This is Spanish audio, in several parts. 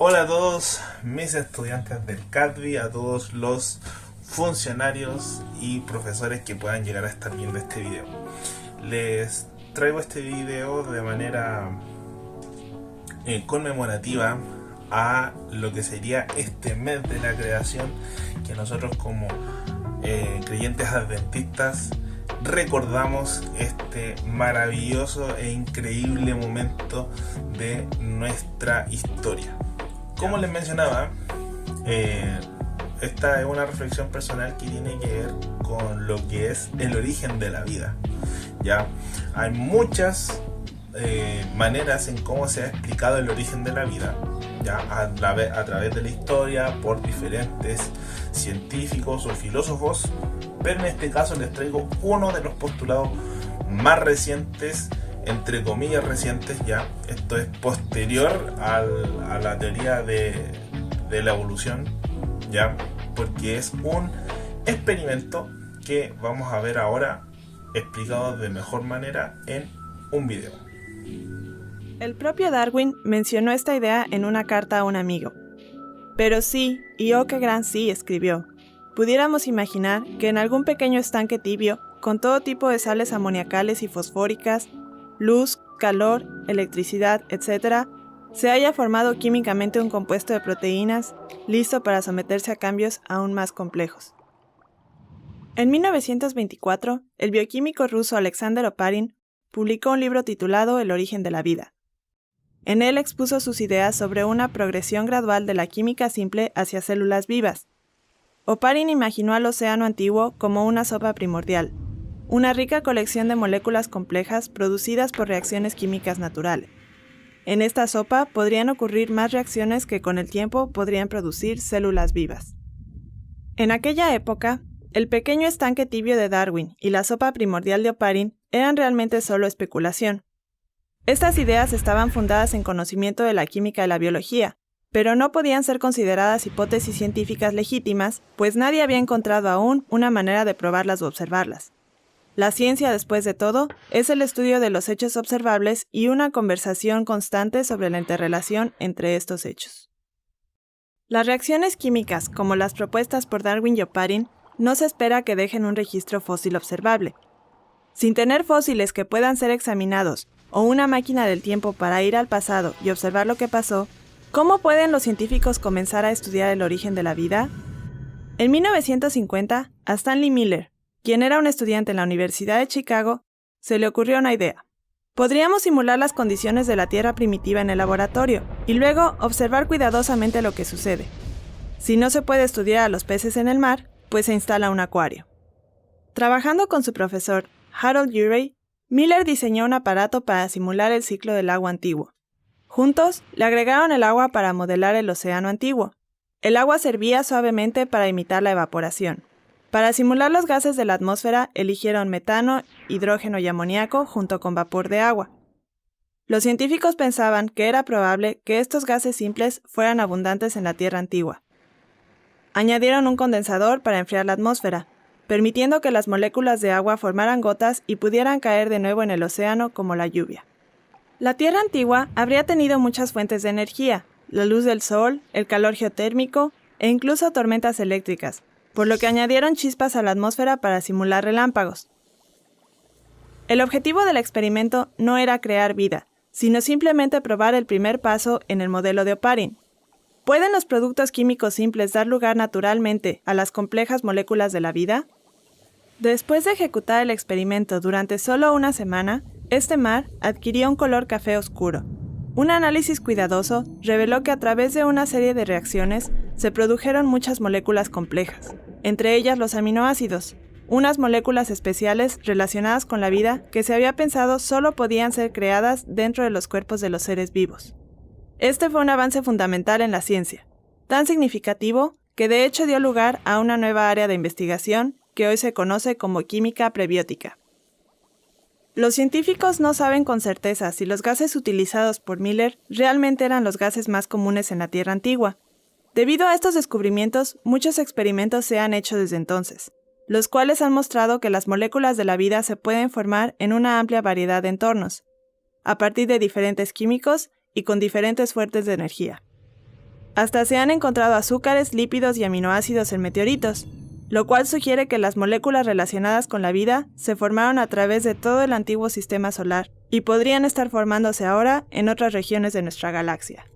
Hola a todos mis estudiantes del CADVI, a todos los funcionarios y profesores que puedan llegar a estar viendo este video. Les traigo este video de manera conmemorativa a lo que sería este mes de la creación, que nosotros como creyentes adventistas recordamos este maravilloso e increíble momento de nuestra historia. Como les mencionaba, esta es una reflexión personal que tiene que ver con lo que es el origen de la vida. Ya hay muchas maneras en cómo se ha explicado el origen de la vida, ya a través de la historia, por diferentes científicos o filósofos, pero en este caso les traigo uno de los postulados más recientes, entre comillas recientes, ya esto es posterior a la teoría de la evolución, ya, porque es un experimento que vamos a ver ahora explicado de mejor manera en un video. El propio Darwin mencionó esta idea en una carta a un amigo. Pero sí, y oh qué gran sí, escribió, pudiéramos imaginar que en algún pequeño estanque tibio, con todo tipo de sales amoniacales y fosfóricas, luz, calor, electricidad, etc., se haya formado químicamente un compuesto de proteínas listo para someterse a cambios aún más complejos. En 1924, el bioquímico ruso Alexander Oparin publicó un libro titulado El origen de la vida. En él expuso sus ideas sobre una progresión gradual de la química simple hacia células vivas. Oparin imaginó al océano antiguo como una sopa primordial, una rica colección de moléculas complejas producidas por reacciones químicas naturales. En esta sopa podrían ocurrir más reacciones que con el tiempo podrían producir células vivas. En aquella época, el pequeño estanque tibio de Darwin y la sopa primordial de Oparin eran realmente solo especulación. Estas ideas estaban fundadas en conocimiento de la química y la biología, pero no podían ser consideradas hipótesis científicas legítimas, pues nadie había encontrado aún una manera de probarlas o observarlas. La ciencia, después de todo, es el estudio de los hechos observables y una conversación constante sobre la interrelación entre estos hechos. Las reacciones químicas, como las propuestas por Darwin y Oparin, no se espera que dejen un registro fósil observable. Sin tener fósiles que puedan ser examinados o una máquina del tiempo para ir al pasado y observar lo que pasó, ¿cómo pueden los científicos comenzar a estudiar el origen de la vida? En 1950, a Stanley Miller, quien era un estudiante en la Universidad de Chicago, se le ocurrió una idea. Podríamos simular las condiciones de la Tierra primitiva en el laboratorio y luego observar cuidadosamente lo que sucede. Si no se puede estudiar a los peces en el mar, pues se instala un acuario. Trabajando con su profesor, Harold Urey, Miller diseñó un aparato para simular el ciclo del agua antiguo. Juntos, le agregaron el agua para modelar el océano antiguo. El agua servía suavemente para imitar la evaporación. Para simular los gases de la atmósfera, eligieron metano, hidrógeno y amoníaco junto con vapor de agua. Los científicos pensaban que era probable que estos gases simples fueran abundantes en la Tierra antigua. Añadieron un condensador para enfriar la atmósfera, permitiendo que las moléculas de agua formaran gotas y pudieran caer de nuevo en el océano como la lluvia. La Tierra antigua habría tenido muchas fuentes de energía, la luz del sol, el calor geotérmico e incluso tormentas eléctricas, por lo que añadieron chispas a la atmósfera para simular relámpagos. El objetivo del experimento no era crear vida, sino simplemente probar el primer paso en el modelo de Oparin. ¿Pueden los productos químicos simples dar lugar naturalmente a las complejas moléculas de la vida? Después de ejecutar el experimento durante solo una semana, este mar adquirió un color café oscuro. Un análisis cuidadoso reveló que a través de una serie de reacciones se produjeron muchas moléculas complejas, entre ellas los aminoácidos, unas moléculas especiales relacionadas con la vida que se había pensado solo podían ser creadas dentro de los cuerpos de los seres vivos. Este fue un avance fundamental en la ciencia, tan significativo que de hecho dio lugar a una nueva área de investigación que hoy se conoce como química prebiótica. Los científicos no saben con certeza si los gases utilizados por Miller realmente eran los gases más comunes en la Tierra antigua. Debido a estos descubrimientos, muchos experimentos se han hecho desde entonces, los cuales han mostrado que las moléculas de la vida se pueden formar en una amplia variedad de entornos, a partir de diferentes químicos y con diferentes fuentes de energía. Hasta se han encontrado azúcares, lípidos y aminoácidos en meteoritos, lo cual sugiere que las moléculas relacionadas con la vida se formaron a través de todo el antiguo sistema solar y podrían estar formándose ahora en otras regiones de nuestra galaxia.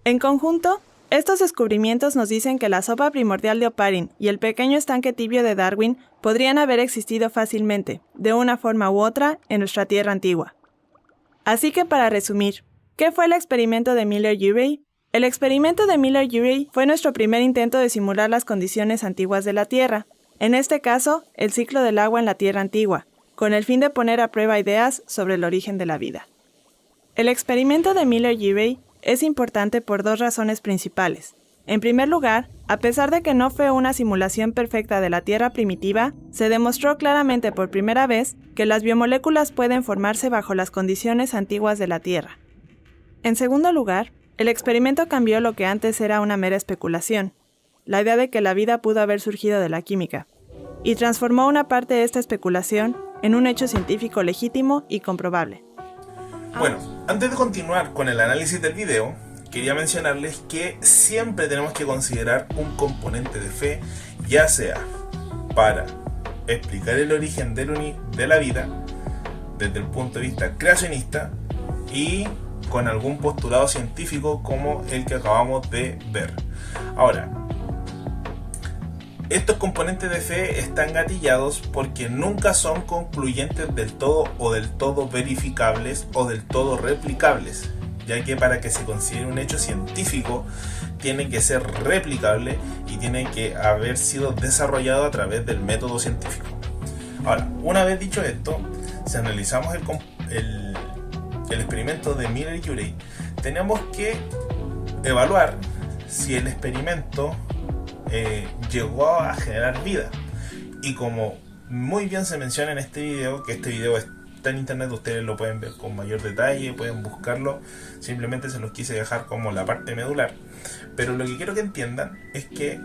En conjunto, estos descubrimientos nos dicen que la sopa primordial de Oparin y el pequeño estanque tibio de Darwin podrían haber existido fácilmente, de una forma u otra, en nuestra Tierra antigua. Así que para resumir, ¿qué fue el experimento de Miller-Urey? El experimento de Miller-Urey fue nuestro primer intento de simular las condiciones antiguas de la Tierra, en este caso, el ciclo del agua en la Tierra antigua, con el fin de poner a prueba ideas sobre el origen de la vida. El experimento de Miller-Urey es importante por dos razones principales. En primer lugar, a pesar de que no fue una simulación perfecta de la Tierra primitiva, se demostró claramente por primera vez que las biomoléculas pueden formarse bajo las condiciones antiguas de la Tierra. En segundo lugar, el experimento cambió lo que antes era una mera especulación, la idea de que la vida pudo haber surgido de la química, y transformó una parte de esta especulación en un hecho científico legítimo y comprobable. Bueno, antes de continuar con el análisis del video, quería mencionarles que siempre tenemos que considerar un componente de fe, ya sea para explicar el origen de la vida desde el punto de vista creacionista y con algún postulado científico como el que acabamos de ver. Ahora, estos componentes de fe están gatillados porque nunca son concluyentes del todo o del todo verificables o del todo replicables, ya que para que se considere un hecho científico tiene que ser replicable y tiene que haber sido desarrollado a través del método científico. Ahora, una vez dicho esto, si analizamos el experimento de Miller-Urey, tenemos que evaluar si el experimento llegó a generar vida. Y como muy bien se menciona en este video, que este video está en internet, ustedes lo pueden ver con mayor detalle, pueden buscarlo, simplemente se los quise dejar como la parte medular. Pero lo que quiero que entiendan es que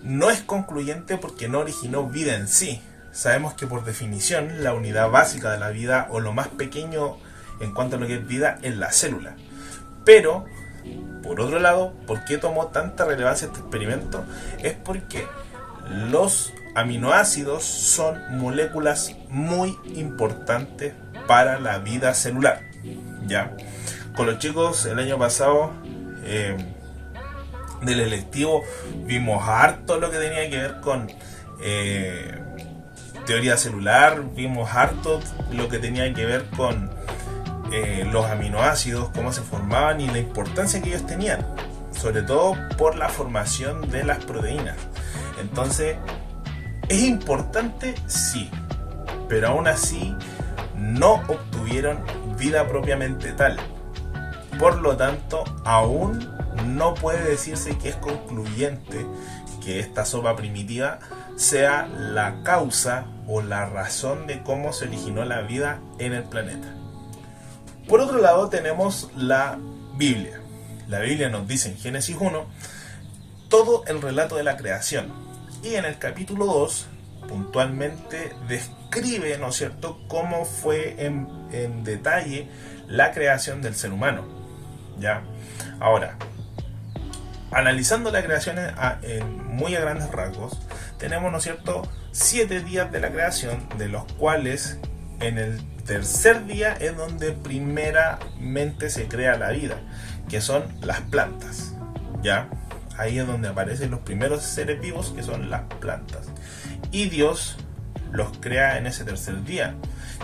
no es concluyente porque no originó vida en sí. Sabemos que por definición la unidad básica de la vida, o lo más pequeño en cuanto a lo que es vida, es la célula. Pero, por otro lado, ¿por qué tomó tanta relevancia este experimento? Es porque los aminoácidos son moléculas muy importantes para la vida celular. ¿Ya? Con los chicos el año pasado del electivo vimos harto lo que tenía que ver con teoría celular, vimos harto lo que tenía que ver con los aminoácidos, cómo se formaban y la importancia que ellos tenían, sobre todo por la formación de las proteínas. Entonces, ¿es importante? Sí, pero aún así no obtuvieron vida propiamente tal. Por lo tanto, aún no puede decirse que es concluyente que esta sopa primitiva sea la causa o la razón de cómo se originó la vida en el planeta. Por otro lado tenemos la Biblia. La Biblia nos dice en Génesis 1 todo el relato de la creación. Y en el capítulo 2 puntualmente describe, ¿no es cierto?, cómo fue en detalle la creación del ser humano. ¿Ya? Ahora, analizando la creación muy a grandes rasgos, tenemos, ¿no es cierto?, 7 días de la creación, de los cuales en el tercer día es donde primeramente se crea la vida, que son las plantas. ¿Ya? Ahí es donde aparecen los primeros seres vivos, que son las plantas. Y Dios los crea en ese tercer día.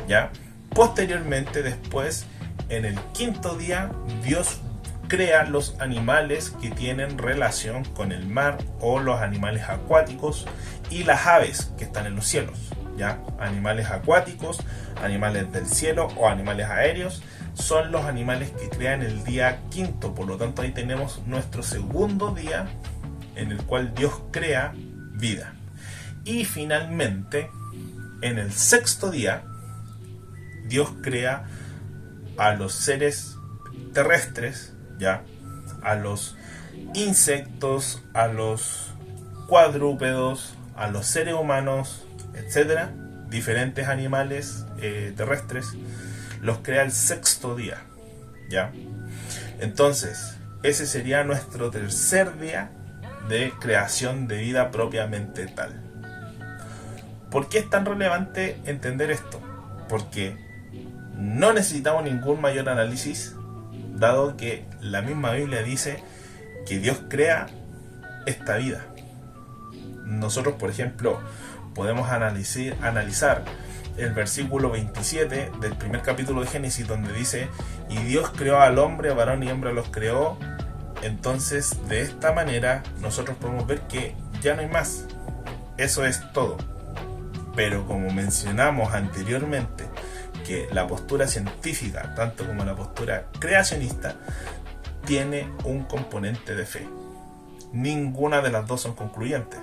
¿Ya? Posteriormente, después, en el quinto día, Dios crea los animales que tienen relación con el mar, o los animales acuáticos, y las aves que están en los cielos. ¿Ya? Animales acuáticos, animales del cielo o animales aéreos son los animales que crean el día quinto. Por lo tanto, ahí tenemos nuestro segundo día en el cual Dios crea vida. Y finalmente, en el sexto día, Dios crea a los seres terrestres, ¿ya? A los insectos, a los cuadrúpedos, a los seres humanos, etcétera, diferentes animales terrestres, los crea el sexto día. ¿Ya? Entonces, ese sería nuestro tercer día de creación de vida propiamente tal. ¿Por qué es tan relevante entender esto? Porque no necesitamos ningún mayor análisis, dado que la misma Biblia dice que Dios crea esta vida. Nosotros, por ejemplo, podemos analizar el versículo 27 del primer capítulo de Génesis, donde dice: y Dios creó al hombre, varón y hembra los creó. Entonces, de esta manera, nosotros podemos ver que ya no hay más. Eso es todo. Pero como mencionamos anteriormente, que la postura científica, tanto como la postura creacionista, tiene un componente de fe. Ninguna de las dos son concluyentes,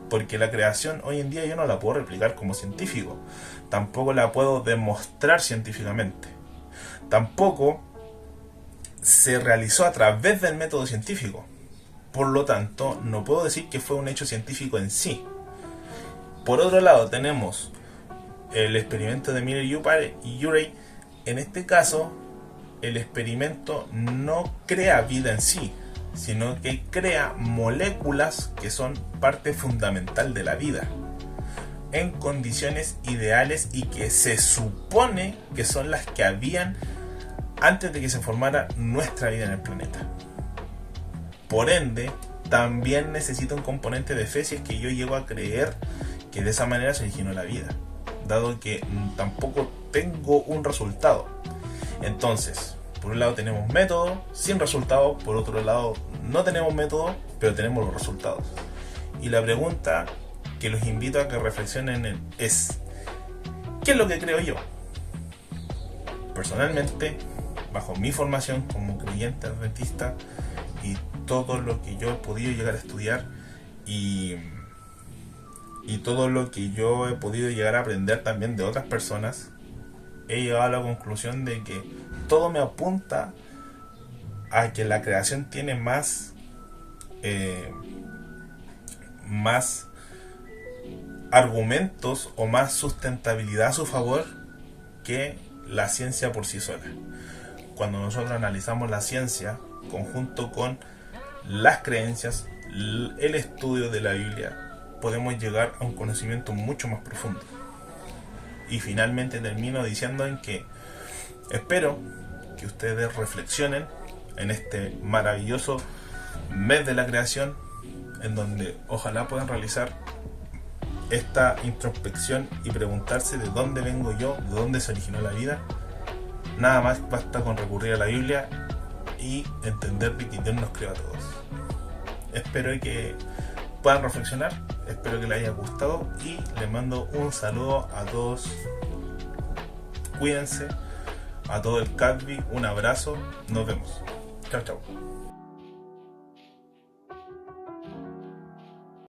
porque la creación hoy en día yo no la puedo replicar como científico, tampoco la puedo demostrar científicamente, tampoco se realizó a través del método científico, por lo tanto no puedo decir que fue un hecho científico en sí. Por otro lado tenemos el experimento de Miller y Urey. En este caso, el experimento no crea vida en sí, sino que crea moléculas que son parte fundamental de la vida, en condiciones ideales y que se supone que son las que habían antes de que se formara nuestra vida en el planeta. Por ende, también necesita un componente de fe si es que yo llego a creer que de esa manera se originó la vida, dado que tampoco tengo un resultado. Entonces, por un lado tenemos método sin resultado, por otro lado no tenemos método, pero tenemos los resultados. Y la pregunta que los invito a que reflexionen es: ¿qué es lo que creo yo? Personalmente, bajo mi formación como creyente adventista y todo lo que yo he podido llegar a estudiar y todo lo que yo he podido llegar a aprender también de otras personas, he llegado a la conclusión de que todo me apunta a que la creación tiene más argumentos o más sustentabilidad a su favor que la ciencia por sí sola. Cuando nosotros analizamos la ciencia conjunto con las creencias, el estudio de la Biblia, podemos llegar a un conocimiento mucho más profundo. Y finalmente termino diciendo en que espero que ustedes reflexionen en este maravilloso mes de la creación, en donde ojalá puedan realizar esta introspección y preguntarse de dónde vengo yo, de dónde se originó la vida. Nada más basta con recurrir a la Biblia y entender que Dios nos creó a todos. Espero que puedan reflexionar, espero que les haya gustado y les mando un saludo a todos. Cuídense, a todo el CADVI, un abrazo, nos vemos. Chao, chao.